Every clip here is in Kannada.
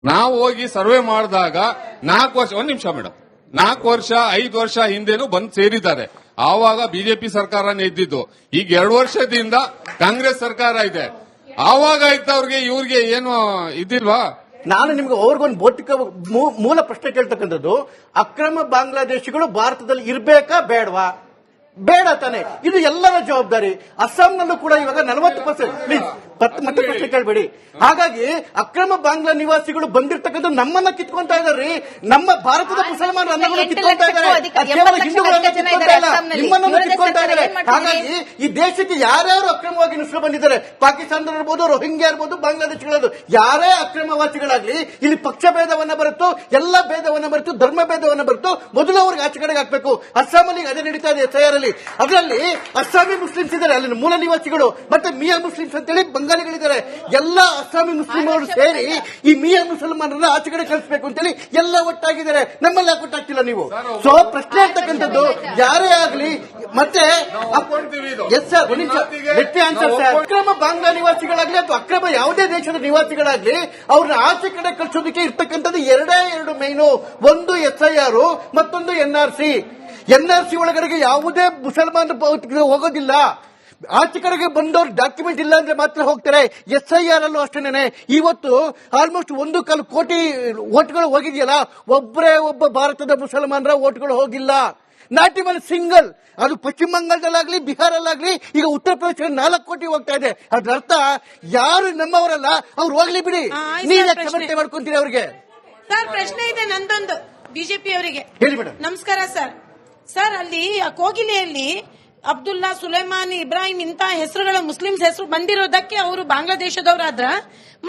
ನಾವು ಹೋಗಿ ಸರ್ವೆ ಮಾಡಿದಾಗ 4 ವರ್ಷ, ಒಂದ್ ನಿಮಿಷ ಮೇಡಮ್, 4 ವರ್ಷ 5 ವರ್ಷ ಹಿಂದೆನೂ ಬಂದು ಸೇರಿದ್ದಾರೆ. ಆವಾಗ ಬಿಜೆಪಿ ಸರ್ಕಾರನೇ ಇದ್ದಿದ್ದು. ಈಗ 2 ವರ್ಷದಿಂದ ಕಾಂಗ್ರೆಸ್ ಸರ್ಕಾರ ಇದೆ. ಆವಾಗ ಇದ್ದವ್ರಿಗೆ ಇವ್ರಿಗೆ ಏನು ಇದಿಲ್ವಾ? ನಾನು ನಿಮ್ಗೆ ಅವ್ರಿಗೊಂದು ಭೌತಿಕ ಮೂಲ ಪ್ರಶ್ನೆ ಕೇಳ್ತಕ್ಕಂಥದ್ದು, ಅಕ್ರಮ ಬಾಂಗ್ಲಾದೇಶಿಗಳು ಭಾರತದಲ್ಲಿ ಇರ್ಬೇಕಾ ಬೇಡವಾ? ಬೇಡ ತಾನೆ. ಇದು ಎಲ್ಲರ ಜವಾಬ್ದಾರಿ. ಅಸ್ಸಾಂನಲ್ಲೂ ಕೂಡ ಇವಾಗ 40%. ಪ್ಲೀಸ್ ಮತ್ತೆ ಪ್ರಶ್ನೆ ಕೇಳಬೇಡಿ. ಹಾಗಾಗಿ ಅಕ್ರಮ ಬಾಂಗ್ಲಾ ನಿವಾಸಿಗಳು ಬಂದಿರ್ತಕ್ಕಂಥ ನಮ್ಮನ್ನ ಕಿತ್ಕೊಂತಾ ಇದಾರೆ. ನಮ್ಮ ಭಾರತದ ಮುಸಲ್ಮಾನರ ಅನ್ನಗಳು ಕಿತ್ಕೊಂತಾ ಇದ್ದಾರೆ. ಕೇವಲ ಹಿಂದೂಗಳನ್ನ ಕಿತ್ಕೊಂತಾ ಇಲ್ಲ, ನಿಮ್ಮನ್ನು ಕಿತ್ಕೊಂತಾ ಇದ್ದಾರೆ. ಹಾಗಾಗಿ ಈ ದೇಶಕ್ಕೆ ಯಾರ್ಯಾರು ಅಕ್ರಮವಾಗಿ ನುಸುಳು ಬಂದಿದ್ದಾರೆ, ಪಾಕಿಸ್ತಾನ ಇರ್ಬೋದು, ರೋಹಿಂಗ್ಯಾ ಇರ್ಬೋದು, ಬಾಂಗ್ಲಾದೇಶಗಳದು, ಯಾರೇ ಅಕ್ರಮವಾಸಿಗಳಾಗ್ಲಿ, ಇಲ್ಲಿ ಪಕ್ಷ ಭೇದವನ್ನ ಬರುತ್ತೋ, ಎಲ್ಲ ಭೇದವನ್ನ ಬರುತ್ತೋ, ಧರ್ಮ ಭೇದವನ್ನ ಬರುತ್ತೋ, ಮೊದಲು ಅವ್ರಿಗೆ ಆಚೆ ಕಡೆಗೆ ಹಾಕ್ಬೇಕು. ಅಸ್ಸಾಮಲ್ಲಿ ಅದೇ ನಡೀತಾ ಇದೆ. SIR ಅದರಲ್ಲಿ ಅಸ್ಸಾಮಿ ಮುಸ್ಲಿಮ್ಸ್ ಇದ್ದಾರೆ, ಅಲ್ಲಿ ಮೂಲ ನಿವಾಸಿಗಳು, ಮತ್ತೆ ಮಿಯಾ ಮುಸ್ಲಿಮ್ಸ್ ಅಂತೇಳಿ ಬಂಗಾಳಿಗಳಿದ್ದಾರೆ. ಎಲ್ಲ ಅಸ್ಸಾಮಿ ಮುಸ್ಲಿಮರು ಸೇರಿ ಈ ಮಿಯಾ ಮುಸಲ್ಮಾನರನ್ನ ಆಚೆ ಕಡೆ ಕಳಿಸಬೇಕು ಅಂತೇಳಿ ಎಲ್ಲ ಒಟ್ಟಾಗಿದ್ದಾರೆ. ನಮ್ಮಲ್ಲಿ ಯಾಕೆ ಒಟ್ಟಾಗ್ತಿಲ್ಲ ನೀವು? ಸೊ ಪ್ರಶ್ನೆ ಅಂತಕ್ಕಂಥದ್ದು ಯಾರೇ ಆಗಲಿ, ಮತ್ತೆ ಎಸ್ ಸರ್, ಒಂದು ನಿಮಿಷ ಆನ್ಸರ್ ಸರ್. ಅಕ್ರಮ ಬಾಂಗ್ಲಾ ನಿವಾಸಿಗಳಾಗ್ಲಿ ಅಥವಾ ಅಕ್ರಮ ಯಾವುದೇ ದೇಶದ ನಿವಾಸಿಗಳಾಗ್ಲಿ, ಅವ್ರನ್ನ ಆಚೆ ಕಡೆ ಕಳಿಸೋದಕ್ಕೆ ಇರ್ತಕ್ಕಂಥದ್ದು ಎರಡು ಮೈನು. ಒಂದು SIR, ಮತ್ತೊಂದು NRC. NRC ಒಳಗಡೆಗೆ ಯಾವುದೇ ಮುಸಲ್ಮಾನರು ಹೋಗೋದಿಲ್ಲ. ಆಚೆ ಕಡೆಗೆ ಬಂದವರು ಡಾಕ್ಯುಮೆಂಟ್ ಇಲ್ಲ ಅಂದ್ರೆ ಮಾತ್ರ ಹೋಗ್ತಾರೆ. SIR ಅಲ್ಲೂ ಅಷ್ಟೇನೆ. ಇವತ್ತು ಆಲ್ಮೋಸ್ಟ್ 1.25 ಕೋಟಿ ಓಟ್ಗಳು ಹೋಗಿದೆಯಲ್ಲ, ಒಬ್ಬ ಭಾರತದ ಮುಸಲ್ಮಾನರ ಓಟ್ಗಳು ಹೋಗಿಲ್ಲ. Not even single. ಅದು ಪಶ್ಚಿಮ ಬಂಗಾಳದಲ್ಲಾಗ್ಲಿ, ಬಿಹಾರಲ್ಲಾಗ್ಲಿ, ಈಗ ಉತ್ತರ ಪ್ರದೇಶ 4 ಕೋಟಿ ಹೋಗ್ತಾ ಇದೆ. ಅದ್ರ ಅರ್ಥ ಯಾರು ನಮ್ಮವರಲ್ಲ, ಅವ್ರು ಹೋಗ್ಲಿ ಬಿಡಿ. ನೀವೇ ಸಮರ್ಥನೆ ಮಾಡ್ಕೊಂತೀರಿ ಅವ್ರಿಗೆ. ಸರ್ ಪ್ರಶ್ನೆ ಇದೆ ನಂದೊಂದು ಬಿಜೆಪಿ ಅವರಿಗೆ. ಹೇಳಿ ಮೇಡಮ್. ನಮಸ್ಕಾರ ಸರ್. ಸರ್ ಅಲ್ಲಿ ಕೋಗಿಲೆಯಲ್ಲಿ ಅಬ್ದುಲ್ಲಾ, ಸುಲೈಮಾನ್, ಇಬ್ರಾಹಿಂ ಇಂತಹ ಹೆಸರುಗಳ ಮುಸ್ಲಿಮ್ಸ್ ಹೆಸರು ಬಂದಿರೋದಕ್ಕೆ ಅವರು ಬಾಂಗ್ಲಾದೇಶದವರಾದ್ರ,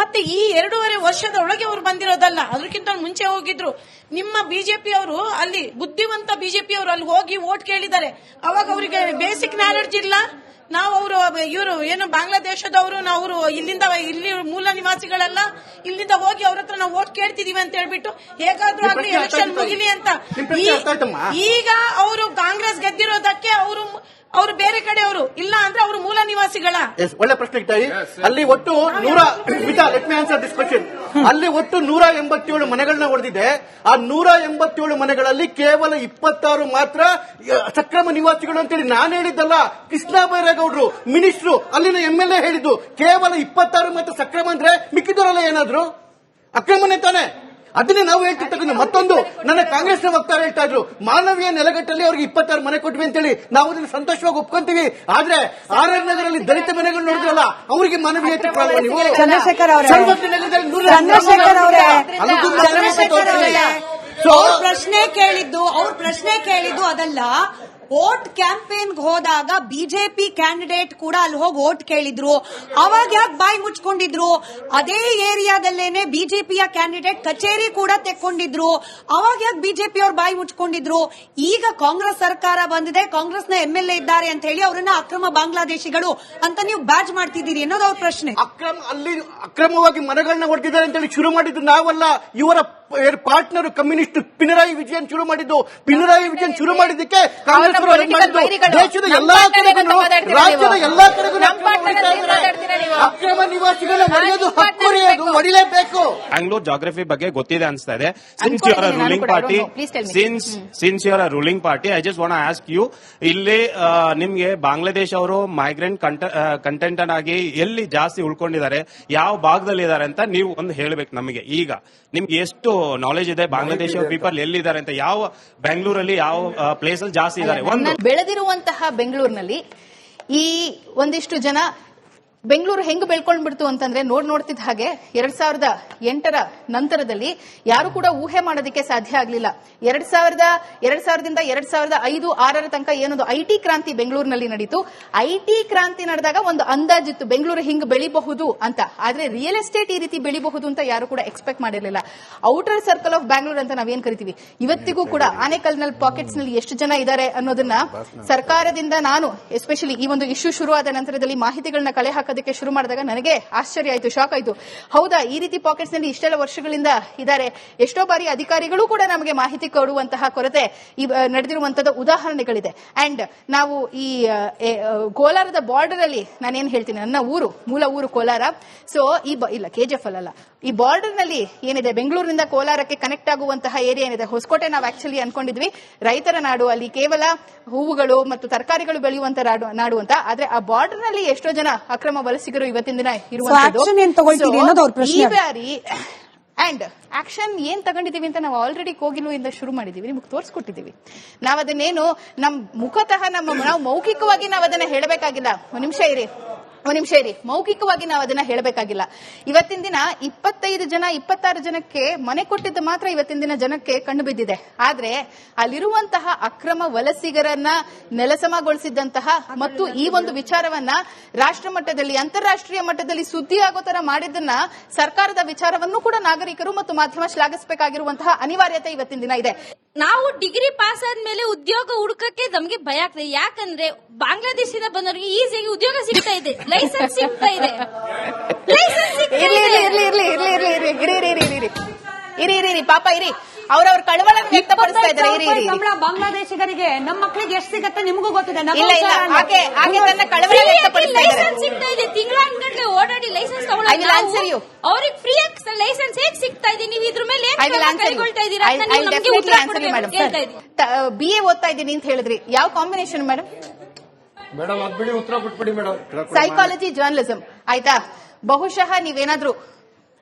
ಮತ್ತೆ ಈ 2.5 ವರ್ಷದ ಒಳಗೆ ಅವರು ಬಂದಿರೋದಲ್ಲ, ಅದಕ್ಕಿಂತ ಮುಂಚೆ ಹೋಗಿದ್ರು. ನಿಮ್ಮ ಬಿಜೆಪಿ ಅವರು ಅಲ್ಲಿ ಬುದ್ಧಿವಂತ ಬಿಜೆಪಿ ಅವರು ಅಲ್ಲಿ ಹೋಗಿ ವೋಟ್ ಕೇಳಿದ್ದಾರೆ. ಅವಾಗ ಅವರಿಗೆ ಬೇಸಿಕ್ ನಾಲೆಡ್ಜ್ ಇಲ್ಲ. ನಾವು ಇವರು ಏನು ಬಾಂಗ್ಲಾದೇಶದವರು, ನಾವು ಇಲ್ಲಿ ಮೂಲ ನಿವಾಸಿಗಳಲ್ಲ, ಇಲ್ಲಿಂದ ಹೋಗಿ ಅವ್ರ ಹತ್ರ ನಾವು ವೋಟ್ ಕೇಳ್ತಿದೀವಿ ಅಂತ ಹೇಳ್ಬಿಟ್ಟು ಹೇಗಾದ್ರೂ ಆಗ್ಲಿ ಎಲೆಕ್ಷನ್ ಮುಗಿಲಿ ಅಂತ. ಈಗ ಅವರು ಕಾಂಗ್ರೆಸ್ ಗೆದ್ದಿರೋದಕ್ಕೆ ಅವರು ಬೇರೆ ಕಡೆ ಅವರು ಇಲ್ಲ ಅಂದ್ರೆ ಅವರು ಮೂಲ ನಿವಾಸಿಗಳ. ಒಳ್ಳೆ ಪ್ರಶ್ನೆ ಇಟ್ಟಾಯಿ. ಅಲ್ಲಿ ಒಟ್ಟು 187 ಮನೆಗಳನ್ನ ಹೊಡೆದಿದೆ. ಆ 187 ಮನೆಗಳಲ್ಲಿ ಕೇವಲ 26 ಮಾತ್ರ ಸಕ್ರಮ ನಿವಾಸಿಗಳು ಅಂತೇಳಿ ನಾನು ಹೇಳಿದ್ದಲ್ಲ, ಕೃಷ್ಣ ಬೈರೇಗೌಡರು ಮಿನಿಸ್ಟ್ರು, ಅಲ್ಲಿನ MLA ಹೇಳಿದ್ದು. ಕೇವಲ 26 ಮಾತ್ರ ಸಕ್ರಮ ಅಂದ್ರೆ ಮಿಕ್ಕಿದವರೆಲ್ಲ ಏನಾದ್ರು ಅಕ್ರಮನೇ ತಾನೆ. ಅದನ್ನೇ ನಾವು ಹೇಳ್ತಿರ್ತಕ್ಕಂಥ. ಮತ್ತೊಂದು, ನನ್ನ ಕಾಂಗ್ರೆಸ್ನ ವಕ್ತಾರ ಹೇಳ್ತಾ ಇದ್ರು, ಮಾನವೀಯ ನೆಲೆಗಟ್ಟಲ್ಲಿ ಅವ್ರಿಗೆ 26 ಮನೆ ಕೊಟ್ವಿ ಅಂತೇಳಿ. ನಾವು ಅದನ್ನು ಸಂತೋಷವಾಗಿ ಒಪ್ಕೊಂತೀವಿ. ಆದ್ರೆ RR ನಗರಲ್ಲಿ ದಲಿತ ಮನೆಗಳು ನೋಡಿದ್ರಲ್ಲ, ಅವರಿಗೆ ಮಾನವೀಯತೆ ನೀವು ಚಂದ್ರಶೇಖರ್ ಅವರೇ ಪ್ರಶ್ನೆ ಕೇಳಿದ್ದು ಅದಲ್ಲ. ವೋಟ್ ಕ್ಯಾಂಪೇನ್ ಹೋದಾಗ ಬಿಜೆಪಿ ಕ್ಯಾಂಡಿಡೇಟ್ ಕೂಡ ಅಲ್ಲಿ ಹೋಗಿ ವೋಟ್ ಕೇಳಿದ್ರು. ಅವಾಗ ಯಾಕೆ ಬಾಯಿ ಮುಚ್ಕೊಂಡಿದ್ರು? ಅದೇ ಏರಿಯಾದಲ್ಲೇನೆ ಬಿಜೆಪಿಯ ಕ್ಯಾಂಡಿಡೇಟ್ ಕಚೇರಿ ಕೂಡ ತೆಕ್ಕೊಂಡಿದ್ರು. ಅವಾಗ ಯಾಕೆ ಬಿಜೆಪಿ ಅವ್ರು ಬಾಯಿ ಮುಚ್ಕೊಂಡಿದ್ರು? ಈಗ ಕಾಂಗ್ರೆಸ್ ಸರ್ಕಾರ ಬಂದಿದೆ, ಕಾಂಗ್ರೆಸ್ನ MLA ಇದ್ದಾರೆ ಅಂತ ಹೇಳಿ ಅವರನ್ನ ಅಕ್ರಮ ಬಾಂಗ್ಲಾದೇಶಿಗಳು ಅಂತ ನೀವು ಬ್ಯಾಚ್ ಮಾಡ್ತಿದ್ದೀರಿ ಅನ್ನೋದು ಅವ್ರ ಪ್ರಶ್ನೆ. ಅಲ್ಲಿ ಅಕ್ರಮವಾಗಿ ಮನೆಗಳನ್ನ ಹೊಡೆದಿದ್ದಾರೆ ಅಂತೇಳಿ ಶುರು ಮಾಡಿದ್ದು ನಾವಲ್ಲ, ಇವರ ಪಾರ್ಟ್ನರ್ ಕಮ್ಯುನಿಸ್ಟ್ ಪಿನರಾಯಿ ವಿಜಯನ್ ಶುರು ಮಾಡಿದ್ದು. ಪಿನರಾಯಿ ವಿಜಯನ್ ಶುರು ಮಾಡಿದ್ದಕ್ಕೆ ಕಾಂಗ್ರೆಸ್ ದೇಶದ ಎಲ್ಲಾ ಕಡೆಗೂ, ರಾಜ್ಯದ ಎಲ್ಲಾ ಕಡೆಗೂ ಅಕ್ರಮ ನಿವಾಸಿಗಳ ಮರೆಯೋದು ಹಕ್ಕು, ಹೊಡಿಲೇಬೇಕು. ಬ್ಯಾಂಗ್ಳೂರ್ ಜಾಗ್ರಫಿ ಬಗ್ಗೆ ಗೊತ್ತಿದೆ ಅನ್ಸ್ತಾ ಇದೆ. Since you are ruling party, since you are ruling party, I just want to ask you, ಇಲ್ಲಿ ನಿಮ್ಗೆ ಬಾಂಗ್ಲಾದೇಶ ಅವರು ಮೈಗ್ರೆಂಟ್ ಕಂಟೆಂಟೆಂಟ್ ಆಗಿ ಎಲ್ಲಿ ಜಾಸ್ತಿ ಉಳ್ಕೊಂಡಿದ್ದಾರೆ, ಯಾವ ಭಾಗದಲ್ಲಿ ಇದ್ದಾರೆ ಅಂತ ನೀವು ಒಂದು ಹೇಳ್ಬೇಕು ನಮಗೆ. ಈಗ ನಿಮ್ಗೆ ಎಷ್ಟು ನಾಲೆಜ್ ಇದೆ ಬಾಂಗ್ಲಾದೇಶ ಪೀಪಲ್ ಎಲ್ಲಿದ್ದಾರೆ ಅಂತ, ಯಾವ ಬೆಂಗಳೂರಲ್ಲಿ ಯಾವ ಪ್ಲೇಸ್ ಅಲ್ಲಿ ಜಾಸ್ತಿ ಇದ್ದಾರೆ? ಬೆಳೆದಿರುವಂತಹ ಬೆಂಗಳೂರಿನಲ್ಲಿ ಈ ಒಂದಿಷ್ಟು ಜನ ಬೆಂಗಳೂರು ಹೆಂಗ್ ಬೆಳ್ಕೊಂಡ್ಬಿಡ್ತು ಅಂತಂದ್ರೆ ನೋಡ್ತಿದ್ದ ಹಾಗೆ 2008ರ ನಂತರದಲ್ಲಿ ಯಾರು ಕೂಡ ಊಹೆ ಮಾಡೋದಕ್ಕೆ ಸಾಧ್ಯ ಆಗಲಿಲ್ಲ. 2000ದಿಂದ 2005-6ರ ತನಕ ಏನೊಂದು IT ಕ್ರಾಂತಿ ಬೆಂಗಳೂರಿನಲ್ಲಿ ನಡೀತು. IT ಕ್ರಾಂತಿ ನಡೆದಾಗ ಒಂದು ಅಂದಾಜಿತ್ತು ಬೆಂಗಳೂರು ಹಿಂಗ್ ಬೆಳಿಬಹುದು ಅಂತ. ಆದ್ರೆ ರಿಯಲ್ ಎಸ್ಟೇಟ್ ಈ ರೀತಿ ಬೆಳಿಬಹುದು ಅಂತ ಯಾರು ಕೂಡ ಎಕ್ಸ್ಪೆಕ್ಟ್ ಮಾಡಿರಲಿಲ್ಲ. ಔಟರ್ ಸರ್ಕಲ್ ಆಫ್ ಬ್ಯಾಂಗ್ಳೂರ್ ಅಂತ ನಾವೇನ್ ಕರಿತೀವಿ, ಇವತ್ತಿಗೂ ಕೂಡ ಆನೆಕಲ್ನಲ್ಲಿ ಪಾಕೆಟ್ಸ್ ನಲ್ಲಿ ಎಷ್ಟು ಜನ ಇದ್ದಾರೆ ಅನ್ನೋದನ್ನ ಸರ್ಕಾರದಿಂದ ನಾನು ಎಸ್ಪೆಷಲಿ ಈ ಒಂದು ಇಶ್ಯೂ ಶುರುವಾದ ನಂತರದಲ್ಲಿ ಮಾಹಿತಿಗಳನ್ನ ಕಲೆ ಹಾಕ ಹಾಕೋದಕ್ಕೆ ಶುರು ಮಾಡಿದಾಗ ನನಗೆ ಆಶ್ಚರ್ಯ ಆಯ್ತು, ಶಾಕ್ ಆಯ್ತು. ಹೌದಾ, ಈ ರೀತಿ ಪಾಕೆಟ್ಸ್ ನಲ್ಲಿ ಇಷ್ಟೆಲ್ಲ ವರ್ಷಗಳಿಂದ ಇದ್ದಾರೆ. ಎಷ್ಟೋ ಬಾರಿ ಅಧಿಕಾರಿಗಳು ಕೂಡ ನಮಗೆ ಮಾಹಿತಿ ಕೊಡುವಂತಹ ಕೊರತೆ ನಡೆದಿರುವಂತದ್ದು ಉದಾಹರಣೆಗಳಿದೆ. ಅಂಡ್ ನಾವು ಈ ಕೋಲಾರದ ಬಾರ್ಡರ್ ಅಲ್ಲಿ ನಾನೇನ್ ಹೇಳ್ತೀನಿ, ನನ್ನ ಮೂಲ ಊರು ಕೋಲಾರ. ಸೊ ಇಲ್ಲ KGF ಅಲ್ಲ, ಈ ಬಾರ್ಡರ್ ನಲ್ಲಿ ಏನಿದೆ ಬೆಂಗಳೂರಿನಿಂದ ಕೋಲಾರಕ್ಕೆ ಕನೆಕ್ಟ್ ಆಗುವಂತಹ ಏರಿಯಾ ಏನಿದೆ, ಹೊಸಕೋಟೆ ನಾವು ಆಕ್ಚುಲಿ ಅನ್ಕೊಂಡಿದ್ವಿ ರೈತರ ನಾಡು, ಅಲ್ಲಿ ಕೇವಲ ಹೂವುಗಳು ಮತ್ತು ತರಕಾರಿಗಳು ಬೆಳೆಯುವಂತ ನಾಡು ಅಂತ. ಆದ್ರೆ ಆ ಬಾರ್ಡರ್ ನಲ್ಲಿ ಎಷ್ಟೋ ಜನ ಅಕ್ರಮ ವಲಸಿಗರು ಇವತ್ತಿನ ದಿನ ಇರುವಂತದ್ದು. ಈ ಬಾರಿ ಅಂಡ್ ಆಕ್ಷನ್ ಏನ್ ತಗೊಂಡಿದೀವಿ ಅಂತ ನಾವು ಆಲ್ರೆಡಿ ಕೋಗಿಲುವಿಂದ ಶುರು ಮಾಡಿದೀವಿ, ನಿಮ್ಗೆ ತೋರಿಸ್ಕೊಟ್ಟಿದೀವಿ. ನಾವ್ ಅದನ್ನೇನು ಮುಖತಃ ನಾವು ಮೌಖಿಕವಾಗಿ ನಾವು ಅದನ್ನ ಹೇಳಬೇಕಾಗಿಲ್ಲ. ಒಂದ್ ನಿಮಿಷ ಇರಿ, ಮೌಖಿಕವಾಗಿ ನಾವು ಅದನ್ನ ಹೇಳಬೇಕಾಗಿಲ್ಲ. ಇವತ್ತಿನ ದಿನ 26 ಜನಕ್ಕೆ ಮನೆ ಕೊಟ್ಟಿದ್ದು ಮಾತ್ರ ಇವತ್ತಿನ ದಿನ ಜನಕ್ಕೆ ಕಂಡು ಬಿದ್ದಿದೆ. ಆದ್ರೆ ಅಲ್ಲಿರುವಂತಹ ಅಕ್ರಮ ವಲಸಿಗರನ್ನ ನೆಲಸಮಗೊಳಿಸಿದಂತಹ ಮತ್ತು ಈ ಒಂದು ವಿಚಾರವನ್ನ ರಾಷ್ಟ್ರ ಮಟ್ಟದಲ್ಲಿ ಅಂತಾರಾಷ್ಟ್ರೀಯ ಮಟ್ಟದಲ್ಲಿ ಸುದ್ದಿ ಆಗೋ ತರ ಮಾಡಿದ್ದನ್ನ ಸರ್ಕಾರದ ವಿಚಾರವನ್ನು ಕೂಡ ನಾಗರಿಕರು ಮತ್ತು ಮಾಧ್ಯಮ ಶ್ಲಾಘಿಸಬೇಕಾಗಿರುವಂತಹ ಅನಿವಾರ್ಯತೆ ಇವತ್ತಿನ ದಿನ ಇದೆ. ನಾವು ಡಿಗ್ರಿ ಪಾಸ್ ಆದ್ಮೇಲೆ ಉದ್ಯೋಗ ಹುಡುಕಕ್ಕೆ ನಮಗೆ ಭಯ ಆಗ್ತದೆ. ಯಾಕಂದ್ರೆ ಬಾಂಗ್ಲಾದೇಶದಿಂದ ಬಂದವರಿಗೆ ಈಸಿಯಾಗಿ ಉದ್ಯೋಗ ಸಿಗ್ತಾ ಇದೆ, ಲೈಸೆನ್ಸ್ ಸಿಗ್ತಾ ಇದೆ. ಇರಿ ಪಾಪ ಇರಿ, ಅವ್ರವ್ರ ಕಳವಳ ವ್ಯಕ್ತಪಡಿಸ್ತಾ ಇದ್ದಾರೆ. ಬಾಂಗ್ಲಾದೇಶಿಗರಿಗೆ ನಮ್ಮ ಮಕ್ಕಳಿಗೆ ಎಷ್ಟು ಸಿಗತ್ತೆ ನಿಮಗೂ ಗೊತ್ತಿದೆ. ತನ್ನ ಕಳವಳ ವ್ಯಕ್ತಪಡಿಸ್ತಾ ಇದ್ದಾರೆ. ತಿಂಗಳಾನ್ಗಟ್ಲೆ ಓಡಾಡಿ ಲೈಸೆನ್ಸ್ ತಗೊಳ್ಳೋದು ಅವ್ರಿಗೆ ಫ್ರೀ ಲೈಸೆನ್ಸ್ ಹೇಗೆ ಸಿಗ್ತಾ ಇದೆ? ನೀವು ಇದ್ರ ಮೇಲೆ ಕೈಗೊಳ್ತಾ ಇದ್ದೀರಾ? BA ಓದ್ತಾ ಇದ್ದೀನಿ ಅಂತ ಹೇಳಿದ್ರಿ, ಯಾವ ಕಾಂಬಿನೇಷನ್ ಮೇಡಮ್? ಉತ್ತರ ಬಿಟ್ಬಿಡಿ ಮೇಡಮ್. ಸೈಕಾಲಜಿ ಜರ್ನಲಿಸಂ ಆಯ್ತಾ. ಬಹುಶಃ ನೀವೇನಾದ್ರೂ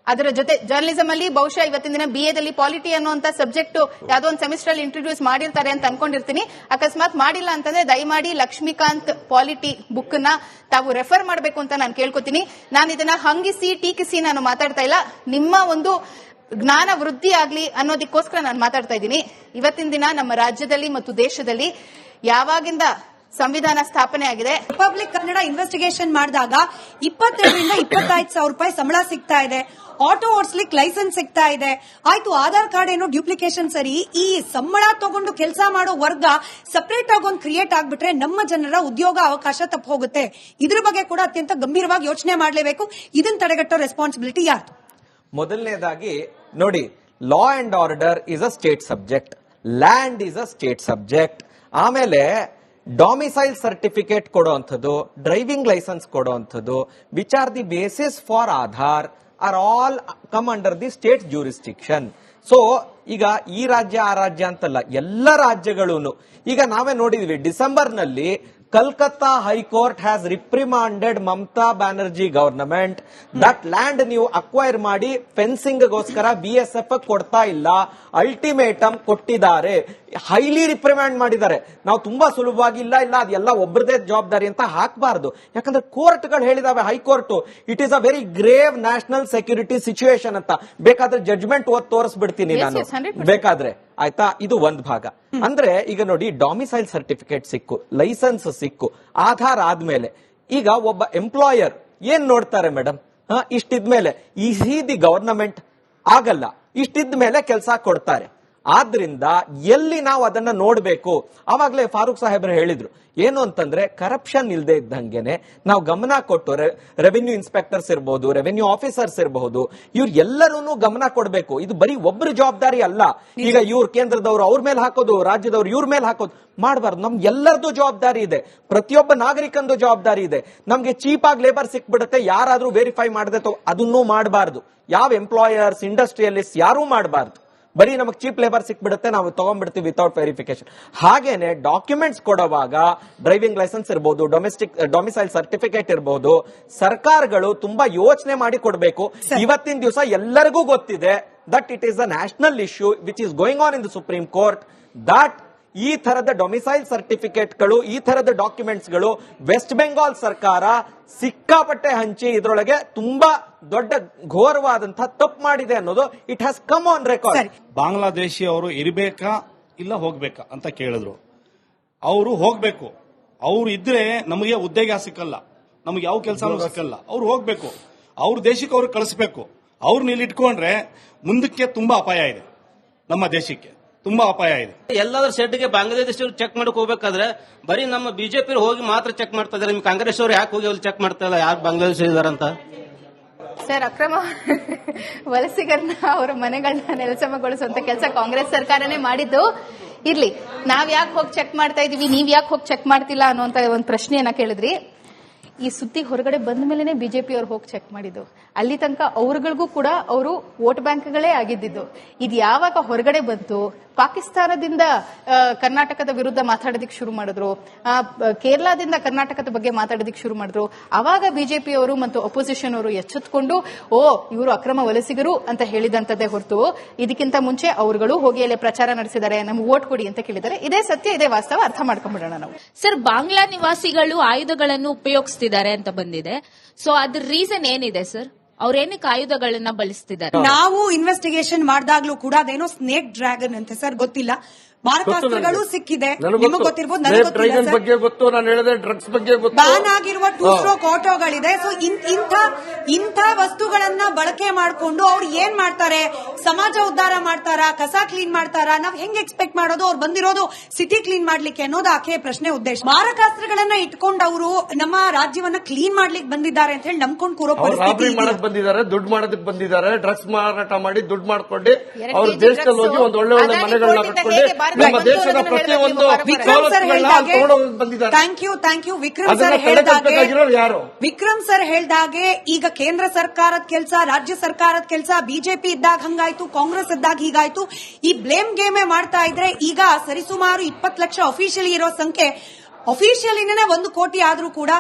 ಅದರ ಜೊತೆ ಜರ್ನಲಿಸಂ ಅಲ್ಲಿ ಬಹುಶಃ ಇವತ್ತಿನ ದಿನ BA ದಲ್ಲಿ ಪಾಲಿಟಿ ಅನ್ನುವಂತ ಸಬ್ಜೆಕ್ಟ್ ಯಾವ್ದೋ ಒಂದು ಸೆಮಿಸ್ಟರ್ ಅಲ್ಲಿ ಇಂಟ್ರೊಡ್ಯೂಸ್ ಮಾಡಿರ್ತಾರೆ ಅಂತ ಅನ್ಕೊಂಡಿರ್ತೀನಿ. ಅಕಸ್ಮಾತ್ ಮಾಡಿಲ್ಲ ಅಂತಂದ್ರೆ ದಯಮಾಡಿ ಲಕ್ಷ್ಮೀಕಾಂತ್ ಪಾಲಿಟಿ ಬುಕ್ ನ ತಾವು ರೆಫರ್ ಮಾಡಬೇಕು ಅಂತ ನಾನು ಕೇಳ್ಕೊತೀನಿ. ನಾನು ಇದನ್ನ ಹಂಗಿಸಿ ಟೀಕಿಸಿ ನಾನು ಮಾತಾಡ್ತಾ ಇಲ್ಲ, ನಿಮ್ಮ ಒಂದು ಜ್ಞಾನ ವೃದ್ಧಿ ಆಗ್ಲಿ ಅನ್ನೋದಕ್ಕೋಸ್ಕರ ನಾನು ಮಾತಾಡ್ತಾ ಇದ್ದೀನಿ. ಇವತ್ತಿನ ದಿನ ನಮ್ಮ ರಾಜ್ಯದಲ್ಲಿ ಮತ್ತು ದೇಶದಲ್ಲಿ ಯಾವಾಗಿಂದ ಸಂವಿಧಾನ ಸ್ಥಾಪನೆ ಆಗಿದೆ, ರಿಪಬ್ಲಿಕ್ ಕನ್ನಡ ಇನ್ವೆಸ್ಟಿಗೇಷನ್ ಮಾಡಿದಾಗ 22,000 ರಿಂದ 25,000 ರೂಪಾಯಿ ಸಂಬಳ ಸಿಗ್ತಾ ಇದೆ. ಆಟೋ ಓಡಿಸ್ಲಿಕ್ಕೆ ಲೈಸೆನ್ಸ್ ಸಿಗ್ತಾ ಇದೆ. ಆಯ್ತು, ಆಧಾರ್ ಕಾರ್ಡ್ ಏನೋ ಡ್ಯೂಪ್ಲಿಕೇಶನ್ ಸರಿ. ಈ ಸಂಬಳ ತಗೊಂಡು ಕೆಲಸ ಮಾಡೋ ವರ್ಗ ಸಪರೇಟ್ ಆಗಿ ಒಂದು ಕ್ರಿಯೇಟ್ ಆಗ್ಬಿಟ್ರೆ ನಮ್ಮ ಜನರ ಉದ್ಯೋಗ ಅವಕಾಶ ತಪ್ಪು ಹೋಗುತ್ತೆ. ಇದ್ರ ಬಗ್ಗೆ ಕೂಡ ಅತ್ಯಂತ ಗಂಭೀರವಾಗಿ ಯೋಚನೆ ಮಾಡಲೇಬೇಕು. ಇದನ್ನ ತಡೆಗಟ್ಟೋ ರೆಸ್ಪಾನ್ಸಿಬಿಲಿಟಿ ಯಾರ್ದು? ಮೊದಲನೇದಾಗಿ ನೋಡಿ, law and order is a state subject, land is a state subject. ಆಮೇಲೆ ಡೊಮಿಸೈಲ್ ಸರ್ಟಿಫಿಕೇಟ್ ಕೊಡುವಂಥದ್ದು, ಡ್ರೈವಿಂಗ್ ಲೈಸೆನ್ಸ್ ಕೊಡುವಂಥದ್ದು, which are the basis for Aadhaar are all come under the state jurisdiction. So ಈಗ ಈ ರಾಜ್ಯ ಆ ರಾಜ್ಯ ಅಂತಲ್ಲ, ಎಲ್ಲ ರಾಜ್ಯಗಳೂನು. ಈಗ ನಾವೇ ನೋಡಿದ್ವಿ ಡಿಸೆಂಬರ್ ನಲ್ಲಿ Calcutta high court has reprimanded Mamata Banerjee government that land ನೀವು ಅಕ್ವೈರ್ ಮಾಡಿ ಫೆನ್ಸಿಂಗ್ ಗೋಸ್ಕರ BSF ಕೊಡ್ತಾ ಇಲ್ಲ, ಅಲ್ಟಿಮೇಟಮ್ ಕೊಟ್ಟಿದ್ದಾರೆ, ಹೈಲಿ ರಿಪ್ರಿಮ್ಯಾಂಡ್ ಮಾಡಿದ್ದಾರೆ. ನಾವು ತುಂಬಾ ಸುಲಭವಾಗಿ ಇಲ್ಲ ಅದೆಲ್ಲ ಒಬ್ಬರದೇ ಜವಾಬ್ದಾರಿ ಅಂತ ಹಾಕಬಾರದು. ಯಾಕಂದ್ರೆ ಕೋರ್ಟ್ಗಳು ಹೇಳಿದಾವೆ, high court it is a very grave national security situation ಅಂತ. ಬೇಕಾದ್ರೆ ಜಡ್ಜ್ಮೆಂಟ್ ಓದ್ ತೋರಿಸ್ಬಿಡ್ತೀನಿ ನಾನು ಬೇಕಾದ್ರೆ, ಆಯ್ತಾ. ಇದು ಒಂದ್ ಭಾಗ. ಅಂದ್ರೆ ಈಗ ನೋಡಿ, ಡೊಮಿಸೈಲ್ ಸರ್ಟಿಫಿಕೇಟ್ ಸಿಕ್ಕು, ಲೈಸೆನ್ಸ್ ಸಿಕ್ಕು, ಆಧಾರ್ ಆದ್ಮೇಲೆ ಈಗ ಒಬ್ಬ ಎಂಪ್ಲಾಯರ್ ಏನ್ ನೋಡ್ತಾರೆ ಮೇಡಮ್, ಇಷ್ಟಿದ್ಮೇಲೆ ದಿ ಗವರ್ನಮೆಂಟ್ ಆಗಲ್ಲ, ಇಷ್ಟಿದ್ಮೇಲೆ ಕೆಲಸ ಕೊಡ್ತಾರೆ. ಆದ್ರಿಂದ ಎಲ್ಲಿ ನಾವು ಅದನ್ನ ನೋಡ್ಬೇಕು, ಅವಾಗ್ಲೇ ಫಾರೂಕ್ ಸಾಹೇಬ್ರು ಹೇಳಿದ್ರು ಏನು ಅಂತಂದ್ರೆ, ಕರಪ್ಷನ್ ಇಲ್ಲದೆ ಇದ್ದಂಗೆನೆ ನಾವು ಗಮನ ಕೊಟ್ಟು ರೆವೆನ್ಯೂ ಇನ್ಸ್ಪೆಕ್ಟರ್ಸ್ ಇರಬಹುದು, ರೆವೆನ್ಯೂ ಆಫೀಸರ್ಸ್ ಇರಬಹುದು, ಇವ್ರು ಎಲ್ಲರೂ ಗಮನ ಕೊಡಬೇಕು. ಇದು ಬರೀ ಒಬ್ಬರ ಜವಾಬ್ದಾರಿ ಅಲ್ಲ. ಈಗ ಇವ್ರ ಕೇಂದ್ರದವರು ಅವ್ರ ಮೇಲೆ ಹಾಕೋದು, ರಾಜ್ಯದವ್ರು ಇವ್ರ ಮೇಲೆ ಹಾಕೋದು ಮಾಡಬಾರ್ದು. ನಮ್ಗೆ ಎಲ್ಲರದು ಜವಾಬ್ದಾರಿ ಇದೆ, ಪ್ರತಿಯೊಬ್ಬ ನಾಗರಿಕಂದು ಜವಾಬ್ದಾರಿ ಇದೆ. ನಮ್ಗೆ ಚೀಪ್ ಆಗಿ ಲೇಬರ್ ಸಿಕ್ಬಿಡುತ್ತೆ, ಯಾರಾದ್ರೂ ವೆರಿಫೈ ಮಾಡದೆ ಅದನ್ನೂ ಮಾಡಬಾರ್ದು. ಯಾವ ಎಂಪ್ಲಾಯರ್ಸ್, ಇಂಡಸ್ಟ್ರಿಯಲಿಸ್ಟ್ ಯಾರೂ ಮಾಡಬಾರ್ದು. ಬರೀ ನಮಗೆ ಚೀಪ್ ಲೇಬರ್ ಸಿಕ್ಬಿಡುತ್ತೆ, ನಾವು ತಗೊಂಡ್ಬಿಡ್ತೀವಿ ವಿತೌಟ್ ವೆರಿಫಿಕೇಶನ್. ಹಾಗೇನೆ ಡಾಕ್ಯುಮೆಂಟ್ಸ್ ಕೊಡುವಾಗ ಡ್ರೈವಿಂಗ್ ಲೈಸೆನ್ಸ್ ಇರಬಹುದು, ಡೊಮಿಸೈಲ್ ಸರ್ಟಿಫಿಕೇಟ್ ಇರಬಹುದು, ಸರ್ಕಾರಗಳು ತುಂಬಾ ಯೋಚನೆ ಮಾಡಿ ಕೊಡಬೇಕು. ಇವತ್ತಿನ ದಿವಸ ಎಲ್ಲರಿಗೂ ಗೊತ್ತಿದೆ that it is a national issue which is going on in the supreme court. That ಈ ತರದ ಡೊಮಿಸೈಲ್ ಸರ್ಟಿಫಿಕೇಟ್ಗಳು, ಈ ತರದ ಡಾಕ್ಯುಮೆಂಟ್ಸ್ಗಳು ವೆಸ್ಟ್ ಬೆಂಗಾಲ್ ಸರ್ಕಾರ ಸಿಕ್ಕಾಪಟ್ಟೆ ಹಂಚಿ ಇದರೊಳಗೆ ತುಂಬಾ ದೊಡ್ಡ ಘೋರವಾದಂತಹ ತಪ್ಪು ಮಾಡಿದೆ ಅನ್ನೋದು it has come on record. Bangladeshi ಅವರು ಇರಬೇಕಾ ಇಲ್ಲ ಹೋಗ್ಬೇಕಾ ಅಂತ ಕೇಳಿದ್ರು. ಅವರು ಹೋಗ್ಬೇಕು. ಅವ್ರು ಇದ್ರೆ ನಮಗೆ ಉದ್ಯೋಗ ಸಿಕ್ಕಲ್ಲ, ನಮ್ಗೆ ಯಾವ ಕೆಲಸನೂ ಸಿಕ್ಕಲ್ಲ. ಅವ್ರು ಹೋಗ್ಬೇಕು, ಅವ್ರ ದೇಶಕ್ಕೆ ಅವ್ರು ಕಳಿಸ್ಬೇಕು. ಅವ್ರನ್ನ ಇಲ್ಲಿ ಇಟ್ಕೊಂಡ್ರೆ ಮುಂದಕ್ಕೆ ತುಂಬಾ ಅಪಾಯ ಇದೆ ನಮ್ಮ ದೇಶಕ್ಕೆ. ತುಂಬಾ ಅಪಾಯ ಇದೆ. ಎಲ್ಲಾದ್ರೂ ಶೆಡ್ಗೆ ಬಾಂಗ್ಲಾದೇಶವ್ರು ಚೆಕ್ ಮಾಡಕ್ ಹೋಗ್ಬೇಕಾದ್ರೆ ಬರೀ ನಮ್ಮ ಬಿಜೆಪಿ ಹೋಗಿ ಮಾತ್ರ ಚೆಕ್ ಮಾಡ್ತಾ ಇದಾರೆ. ನಿಮ್ ಕಾಂಗ್ರೆಸ್ ಅವ್ರು ಯಾಕೆ ಹೋಗಿ ಅಲ್ಲಿ ಚೆಕ್ ಮಾಡ್ತಾ ಇಲ್ಲ, ಯಾರು ಬಾಂಗ್ಲಾದೇಶ ಇದಾರಂತ? ಸರ್, ಅಕ್ರಮ ವಲಸಿಗರನ್ನ ಅವರ ಮನೆಗಳನ್ನ ನೆಲಸಮಗೊಳಿಸುವಂತ ಕೆಲಸ ಕಾಂಗ್ರೆಸ್ ಸರ್ಕಾರನೇ ಮಾಡಿದ್ದು. ಇರ್ಲಿ, ನಾವ್ ಯಾಕೆ ಹೋಗಿ ಚೆಕ್ ಮಾಡ್ತಾ ಇದೀವಿ, ನೀವ್ ಯಾಕೆ ಹೋಗಿ ಚೆಕ್ ಮಾಡ್ತಿಲ್ಲ ಅನ್ನುವಂತ ಒಂದು ಪ್ರಶ್ನೆಯನ್ನ ಕೇಳಿದ್ರಿ. ಈ ಸುದ್ದಿ ಹೊರಗಡೆ ಬಂದ ಮೇಲೆನೆ ಬಿಜೆಪಿ ಅವ್ರು ಹೋಗಿ ಚೆಕ್ ಮಾಡಿದ್ದು. ಅಲ್ಲಿ ತನಕ ಅವ್ರಗಳಿಗೂ ಕೂಡ ಅವರು ವೋಟ್ ಬ್ಯಾಂಕ್ಗಳೇ ಆಗಿದ್ದು. ಇದು ಯಾವಾಗ ಹೊರಗಡೆ ಬಂತು, ಪಾಕಿಸ್ತಾನದಿಂದ ಕರ್ನಾಟಕದ ವಿರುದ್ಧ ಮಾತಾಡೋದಕ್ಕೆ ಶುರು ಮಾಡಿದ್ರು, ಕೇರಳದಿಂದ ಕರ್ನಾಟಕದ ಬಗ್ಗೆ ಮಾತಾಡೋದಕ್ಕೆ ಶುರು ಮಾಡಿದ್ರು, ಅವಾಗ ಬಿಜೆಪಿ ಅವರು ಮತ್ತು ಅಪೋಸಿಷನ್ ಅವರು ಎಚ್ಚೆತ್ಕೊಂಡು ಇವರು ಅಕ್ರಮ ವಲಸಿಗರು ಅಂತ ಹೇಳಿದಂತದ್ದೇ ಹೊರತು ಇದಕ್ಕಿಂತ ಮುಂಚೆ ಅವರುಗಳು ಹೋಗಿ ಅಲ್ಲಿ ಪ್ರಚಾರ ನಡೆಸಿದ್ದಾರೆ, ನಮ್ಗೆ ವೋಟ್ ಕೊಡಿ ಅಂತ ಕೇಳಿದ್ದಾರೆ. ಇದೇ ಸತ್ಯ, ಇದೇ ವಾಸ್ತವ, ಅರ್ಥ ಮಾಡ್ಕೊಂಡ್ಬಿಡೋಣ ನಾವು. ಸರ್, ಬಾಂಗ್ಲಾ ನಿವಾಸಿಗಳು ಆಯುಧಗಳನ್ನು ಉಪಯೋಗಿಸ್ತಿದ್ದಾರೆ ಅಂತ ಬಂದಿದೆ. ಸೊ ಅದ್ರ ರೀಸನ್ ಏನಿದೆ ಸರ್? ಅವ್ರೇನಕ್ಕೆ ಆಯುಧಗಳನ್ನ ಬಳಸ್ತಿದ್ದಾರೆ? ನಾವು ಇನ್ವೆಸ್ಟಿಗೇಷನ್ ಮಾಡಿದಾಗ್ಲೂ ಕೂಡ ಅದೇನೋ ಸ್ನೇಕ್ ಡ್ರ್ಯಾಗನ್ ಅಂತೆ ಸರ್, ಗೊತ್ತಿಲ್ಲ. ಮಾರಕಾಸ್ತ್ರಗಳು ಸಿಕ್ಕಿದೆ, ನಿಮಗೆ ಗೊತ್ತಿರಬಹುದು, ನನಗೆ ಗೊತ್ತಿಲ್ಲ. ಬಗ್ಗೆ ಗೊತ್ತು, ನಾನು ಹೇಳಿದೆ ಡ್ರಗ್ಸ್ ಬಗ್ಗೆ ಗೊತ್ತು. ಬ್ಯಾನ್ ಆಗಿರುವ 2 ಸ್ಟ್ರೋಕ್ ಆಟೋಗಳಿದೆ. ಸೊ ಇಂಥ ವಸ್ತುಗಳನ್ನ ಬಳಕೆ ಮಾಡಿಕೊಂಡು ಅವ್ರು ಏನ್ ಮಾಡ್ತಾರೆ, ಸಮಾಜ ಉದ್ಧಾರ ಮಾಡ್ತಾರಾ, ಕಸ ಕ್ಲೀನ್ ಮಾಡ್ತಾರಾ? ನಾವ್ ಹೆಂಗ್ ಎಕ್ಸ್ಪೆಕ್ಟ್ ಮಾಡೋದು? ಅವ್ರು ಬಂದಿರೋದು ಸಿಟಿ ಕ್ಲೀನ್ ಮಾಡ್ಲಿಕ್ಕೆ ಅನ್ನೋದು ಆಕೆ ಪ್ರಶ್ನೆ ಉದ್ದೇಶ. ಮಾರಕಾಸ್ತ್ರಗಳನ್ನ ಇಟ್ಕೊಂಡು ಅವರು ನಮ್ಮ ರಾಜ್ಯವನ್ನ ಕ್ಲೀನ್ ಮಾಡ್ಲಿಕ್ಕೆ ಬಂದಿದ್ದಾರೆ ಅಂತ ಹೇಳಿ ನಂಬ್ಕೊಂಡು ಕೂರೋ ಪರಿಸ್ಥಿತಿ ಬಂದಿದ್ದಾರೆ, ದುಡ್ಡು ಮಾಡೋದಕ್ಕೆ ಬಂದಿದ್ದಾರೆ, ಡ್ರಗ್ಸ್ ಮಾರಾಟ ಮಾಡಿ ದುಡ್ಡು ಮಾಡ್ಕೊಂಡು ಅವ್ರ ದೇಶದಲ್ಲಿ ಹೋಗಿ ಒಂದು ಒಳ್ಳೆ ಒಳ್ಳೆ ಮನೆಗಳನ್ನ ಕಟ್ಕೊಂಡು ನಮ್ಮ ದೇಶದ ಪ್ರತಿಯೊಂದು ಥ್ಯಾಂಕ್ ಯು ವಿಕ್ರಮ್ ಸರ್ ಹೇಳಿದಾಗೆ, ವಿಕ್ರಮ್ ಸರ್ ಹೇಳಿದಾಗೆ ಈಗ ಕೇಂದ್ರ ಸರ್ಕಾರದ ಕೆಲಸ, ರಾಜ್ಯ ಸರ್ಕಾರದ ಕೆಲಸ, ಬಿಜೆಪಿ ಇದ್ದಾಗ ಹಂಗಾಯ್ತು, ಕಾಂಗ್ರೆಸ್ ಇದ್ದಾಗ ಹೀಗಾಯ್ತು, ಈ ಬ್ಲೇಮ್ ಗೇಮೇ ಮಾಡ್ತಾ ಇದ್ರೆ ಈಗ ಸರಿಸುಮಾರು 20 ಲಕ್ಷ ಅಫಿಷಿಯಲಿ ಇರೋ ಸಂಖ್ಯೆ, ಅಫಿಷಿಯಲಿನೇ 1 ಕೋಟಿ ಆದ್ರೂ ಕೂಡ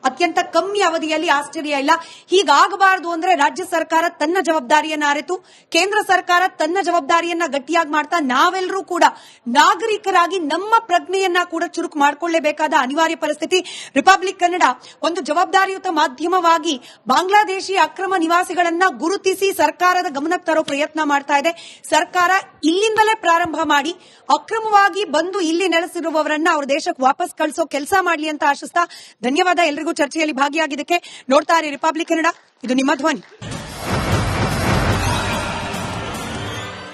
ಅತ್ಯಂತ ಕಮ್ಮಿ ಅವಧಿಯಲ್ಲಿ ಆಶ್ಚರ್ಯ ಇಲ್ಲ. ಹೀಗಾಗಬಾರದು ಅಂದ್ರೆ ರಾಜ್ಯ ಸರ್ಕಾರ ತನ್ನ ಜವಾಬ್ದಾರಿಯನ್ನ ಅರಿತು, ಕೇಂದ್ರ ಸರ್ಕಾರ ತನ್ನ ಜವಾಬ್ದಾರಿಯನ್ನ ಗಟ್ಟಿಯಾಗಿ ಮಾಡ್ತಾ, ನಾವೆಲ್ಲರೂ ಕೂಡ ನಾಗರಿಕರಾಗಿ ನಮ್ಮ ಪ್ರಜ್ಞೆಯನ್ನ ಕೂಡ ಚುರುಕು ಮಾಡಿಕೊಳ್ಳಲೇಬೇಕಾದ ಅನಿವಾರ್ಯ ಪರಿಸ್ಥಿತಿ. ರಿಪಬ್ಲಿಕ್ ಕನ್ನಡ ಒಂದು ಜವಾಬ್ದಾರಿಯುತ ಮಾಧ್ಯಮವಾಗಿ ಬಾಂಗ್ಲಾದೇಶಿ ಅಕ್ರಮ ನಿವಾಸಿಗಳನ್ನ ಗುರುತಿಸಿ ಸರ್ಕಾರದ ಗಮನಕ್ಕೆ ತರೋ ಪ್ರಯತ್ನ ಮಾಡ್ತಾ ಇದೆ. ಸರ್ಕಾರ ಇಲ್ಲಿಂದಲೇ ಪ್ರಾರಂಭ ಮಾಡಿ ಅಕ್ರಮವಾಗಿ ಬಂದು ಇಲ್ಲಿ ನೆಲೆಸಿರುವವರನ್ನ ಅವ್ರ ದೇಶಕ್ಕೆ ವಾಪಸ್ ಕಳಿಸೋ ಕೆಲಸ ಮಾಡಲಿ ಅಂತ ಆಶಿಸ್ತಾ ಧನ್ಯವಾದ ಎಲ್ರಿಗೂ ಚರ್ಚೆಯಲ್ಲಿ ಭಾಗಿಯಾಗಿದ್ದಕ್ಕೆ. ನೋಡ್ತಾ ಇರಿ ರಿಪಬ್ಲಿಕ್ ಕನ್ನಡ, ಇದು ನಿಮ್ಮ ಧ್ವನಿ.